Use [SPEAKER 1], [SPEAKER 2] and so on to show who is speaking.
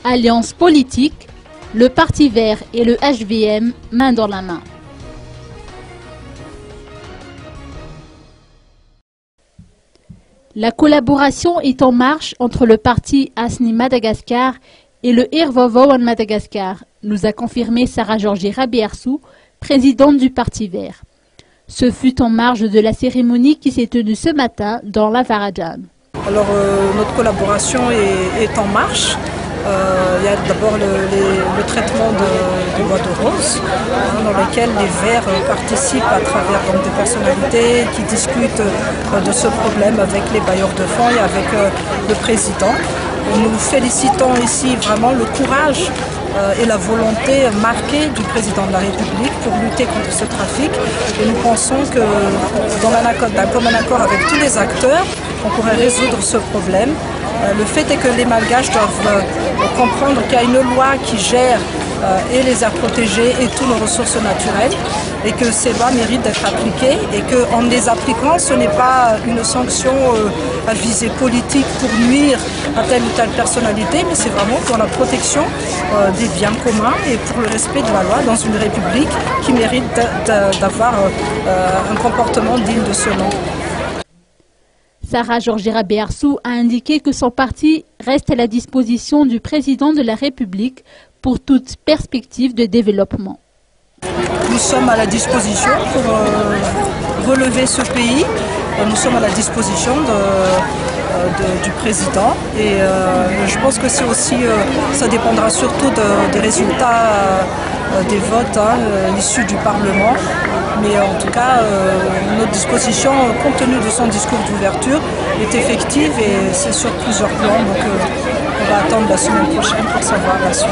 [SPEAKER 1] Alliance politique, le Parti vert et le HVM main dans la main. La collaboration est en marche entre le parti Asni Madagascar et le Irvovo Madagascar, nous a confirmé Sarah Georgie Rabiersou, présidente du Parti vert. Ce fut en marge de la cérémonie qui s'est tenue ce matin dans la Varadjan.
[SPEAKER 2] Alors notre collaboration est en marche. Il y a d'abord le traitement de bois de rose, dans lequel les Verts participent à travers donc, des personnalités qui discutent de ce problème avec les bailleurs de fonds et avec le président. Nous félicitons ici vraiment le courage et la volonté marquée du président de la République pour lutter contre ce trafic. Et nous pensons que d'un commun accord avec tous les acteurs, on pourrait résoudre ce problème. Le fait est que les Malgaches doivent comprendre qu'il y a une loi qui gère et les aires protégées et toutes nos ressources naturelles et que ces lois méritent d'être appliquées et qu'en les appliquant, ce n'est pas une sanction à visée politique pour nuire à telle ou telle personnalité, mais c'est vraiment pour la protection des biens communs et pour le respect de la loi dans une république qui mérite d'avoir un comportement digne de ce nom.
[SPEAKER 1] Sarah Georgie Rabiersou a indiqué que son parti reste à la disposition du président de la République pour toute perspective de développement.
[SPEAKER 2] Nous sommes à la disposition pour relever ce pays. Nous sommes à la disposition du président et je pense que c'est aussi, ça dépendra surtout des résultats des votes issus du Parlement. Mais en tout cas, notre disposition, compte tenu de son discours d'ouverture, est effective et c'est sur plusieurs plans. Donc on va attendre la semaine prochaine pour savoir la suite.